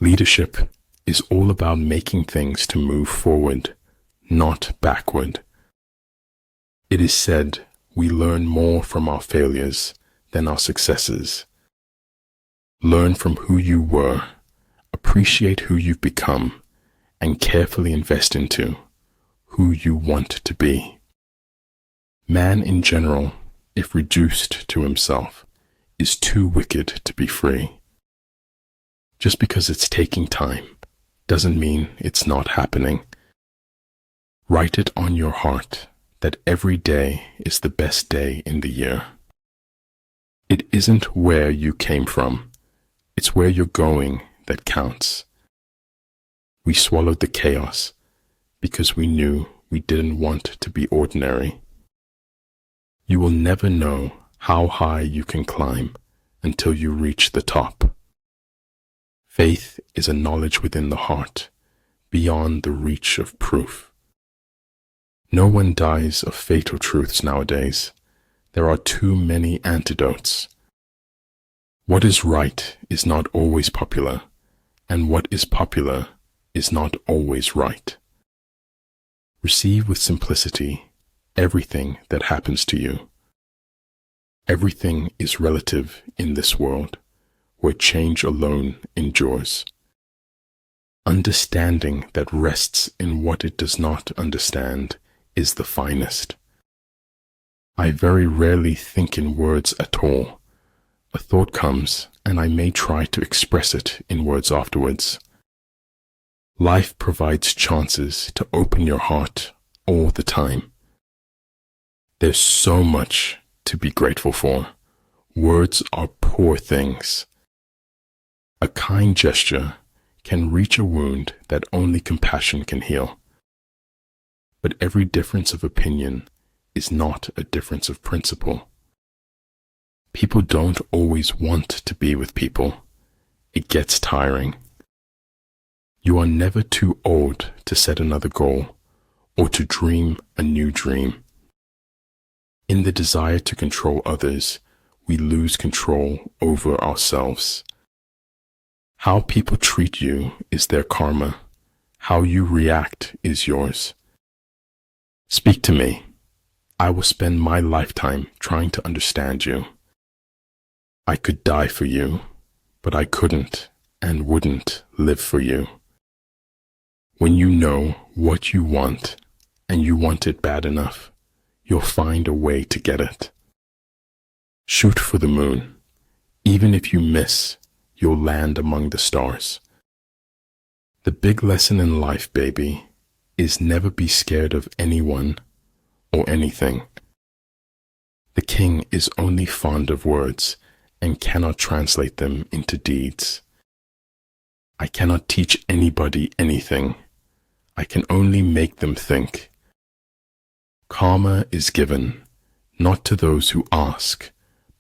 Leadership is all about making things to move forward, not backward. It is said we learn more from our failures than our successes. Learn from who you were, appreciate who you've become, and carefully invest into who you want to be. Man in general, if reduced to himself, is too wicked to be free. Just because it's taking time doesn't mean it's not happening. Write it on your heart that every day is the best day in the year. It isn't where you came from, it's where you're going that counts. We swallowed the chaos because we knew we didn't want to be ordinary. You will never know how high you can climb until you reach the top. Faith is a knowledge within the heart, beyond the reach of proof. No one dies of fatal truths nowadays. There are too many antidotes. What is right is not always popular, and what is popular is not always right. Receive with simplicity everything that happens to you. Everything is relative in this world, where change alone endures. Understanding that rests in what it does not understand is the finest. I very rarely think in words at all. A thought comes, and I may try to express it in words afterwards. Life provides chances to open your heart all the time. There's so much to be grateful for. Words are poor things. A kind gesture can reach a wound that only compassion can heal. But every difference of opinion is not a difference of principle. People don't always want to be with people. It gets tiring. You are never too old to set another goal or to dream a new dream. In the desire to control others, we lose control over ourselves. How people treat you is their karma. How you react is yours. Speak to me. I will spend my lifetime trying to understand you. I could die for you, but I couldn't and wouldn't live for you. When you know what you want and you want it bad enough, you'll find a way to get it. Shoot for the moon. Even if you miss, you'll land among the stars. The big lesson in life, baby, is never be scared of anyone or anything. The king is only fond of words and cannot translate them into deeds. I cannot teach anybody anything. I can only make them think. Karma is given, not to those who ask,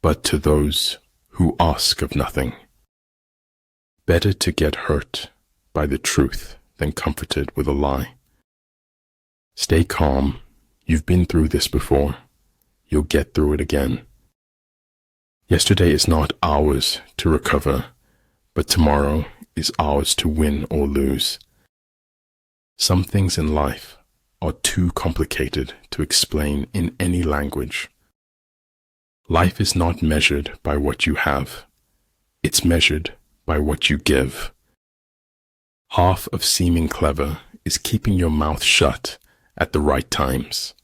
but to those who ask of nothing. Better to get hurt by the truth than comforted with a lie. Stay calm. You've been through this before. You'll get through it again. Yesterday is not ours to recover, but tomorrow is ours to win or lose. Some things in life are too complicated to explain in any language. Life is not measured by what you have. It's measured by what you give. Half of seeming clever is keeping your mouth shut at the right times.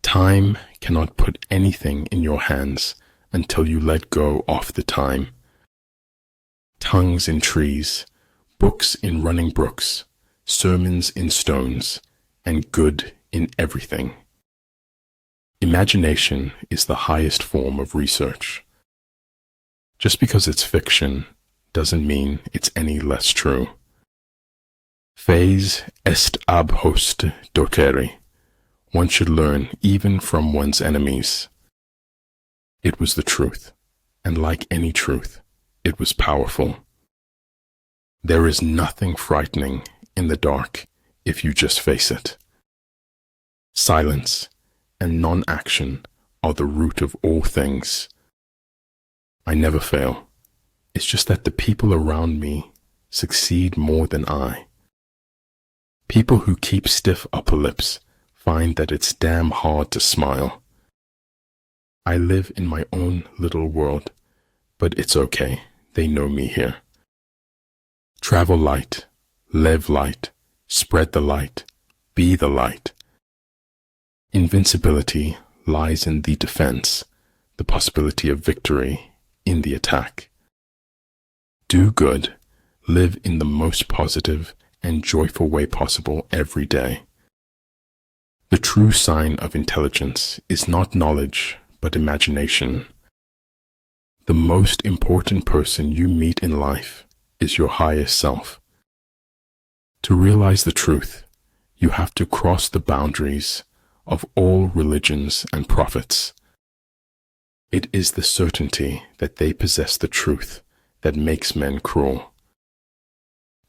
Time cannot put anything in your hands until you let go of the time. Tongues in trees, books in running brooks, sermons in stones, and good in everything. Imagination is the highest form of research. Just because it's fiction doesn't mean it's any less true. Fes est ab hoste docere. One should learn even from one's enemies. It was the truth, and like any truth, it was powerful. There is nothing frightening in the dark if you just face it. Silence and non-action are the root of all things. I never fail. It's just that the people around me succeed more than I. People who keep stiff upper lips find that it's damn hard to smile. I live in my own little world, but it's okay, they know me here. Travel light, live light, spread the light, be the light. Invincibility lies in the defense, the possibility of victory in the attack. Do good, live in the most positive and joyful way possible every day. The true sign of intelligence is not knowledge, but imagination. The most important person you meet in life is your highest self. To realize the truth, you have to cross the boundaries of all religions and prophets. It is the certainty that they possess the truth that makes men cruel.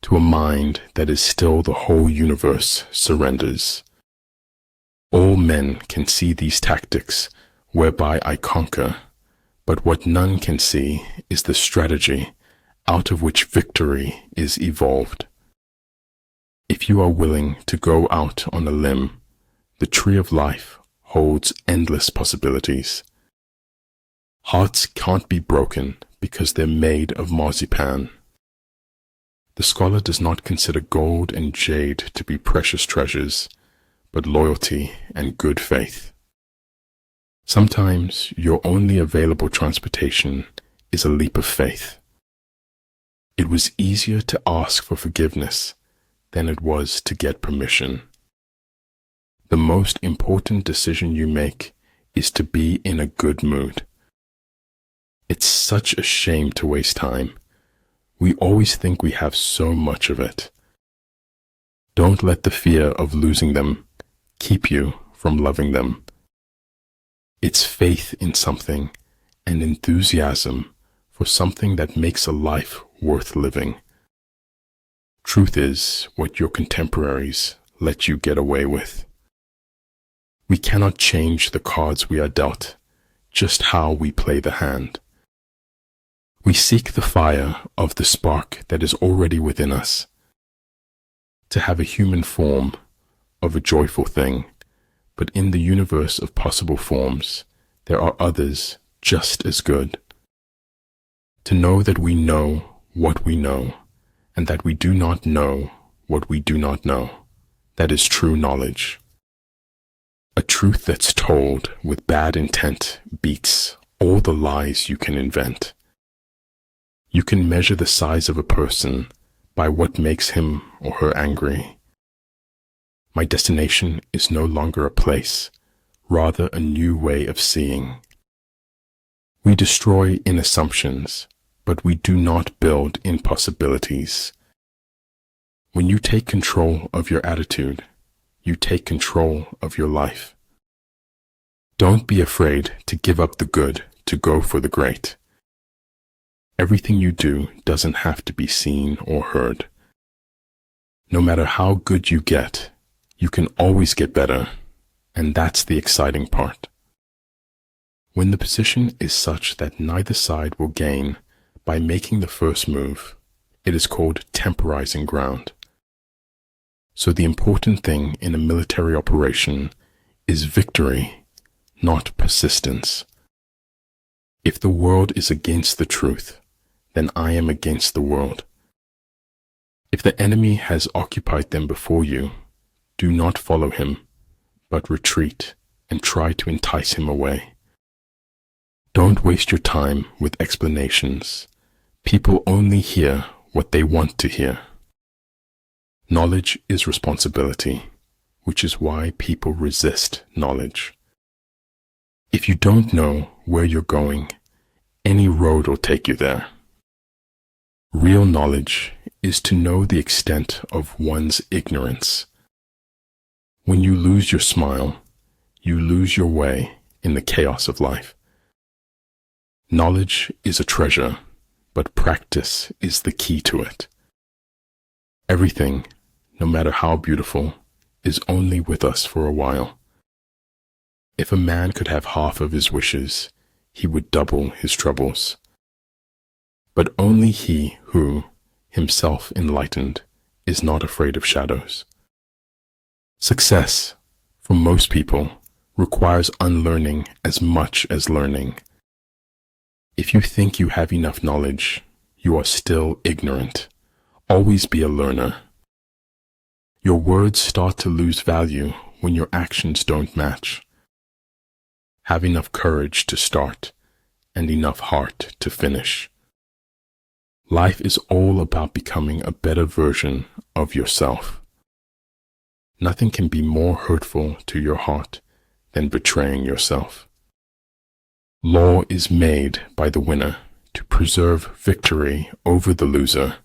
To a mind that is still, the whole universe surrenders. All men can see these tactics whereby I conquer, but what none can see is the strategy out of which victory is evolved. If you are willing to go out on a limb, the tree of life holds endless possibilities. Hearts can't be broken because they're made of marzipan. The scholar does not consider gold and jade to be precious treasures, but loyalty and good faith. Sometimes your only available transportation is a leap of faith. It was easier to ask for forgiveness than it was to get permission. The most important decision you make is to be in a good mood. It's such a shame to waste time. We always think we have so much of it. Don't let the fear of losing them keep you from loving them. It's faith in something and enthusiasm for something that makes a life worth living. Truth is what your contemporaries let you get away with. We cannot change the cards we are dealt, just how we play the hand. We seek the fire of the spark that is already within us. To have a human form of a joyful thing, but in the universe of possible forms, there are others just as good. To know that we know what we know, and that we do not know what we do not know, that is true knowledge. A truth that's told with bad intent beats all the lies you can invent. You can measure the size of a person by what makes him or her angry. My destination is no longer a place, rather a new way of seeing. We destroy in assumptions, but we do not build in possibilities. When you take control of your attitude, you take control of your life. Don't be afraid to give up the good to go for the great. Everything you do doesn't have to be seen or heard. No matter how good you get, you can always get better, and that's the exciting part. When the position is such that neither side will gain by making the first move, it is called temporizing ground. So the important thing in a military operation is victory, not persistence. If the world is against the truth, then I am against the world. If the enemy has occupied them before you, do not follow him, but retreat and try to entice him away. Don't waste your time with explanations. People only hear what they want to hear. Knowledge is responsibility, which is why people resist knowledge. If you don't know where you're going, any road will take you there. Real knowledge is to know the extent of one's ignorance. When you lose your smile, you lose your way in the chaos of life. Knowledge is a treasure, but practice is the key to it. Everything, no matter how beautiful, is only with us for a while. If a man could have half of his wishes, he would double his troubles. But only he who, himself enlightened, is not afraid of shadows. Success, for most people, requires unlearning as much as learning. If you think you have enough knowledge, you are still ignorant. Always be a learner. Your words start to lose value when your actions don't match. Have enough courage to start and enough heart to finish. Life is all about becoming a better version of yourself. Nothing can be more hurtful to your heart than betraying yourself. Law is made by the winner to preserve victory over the loser.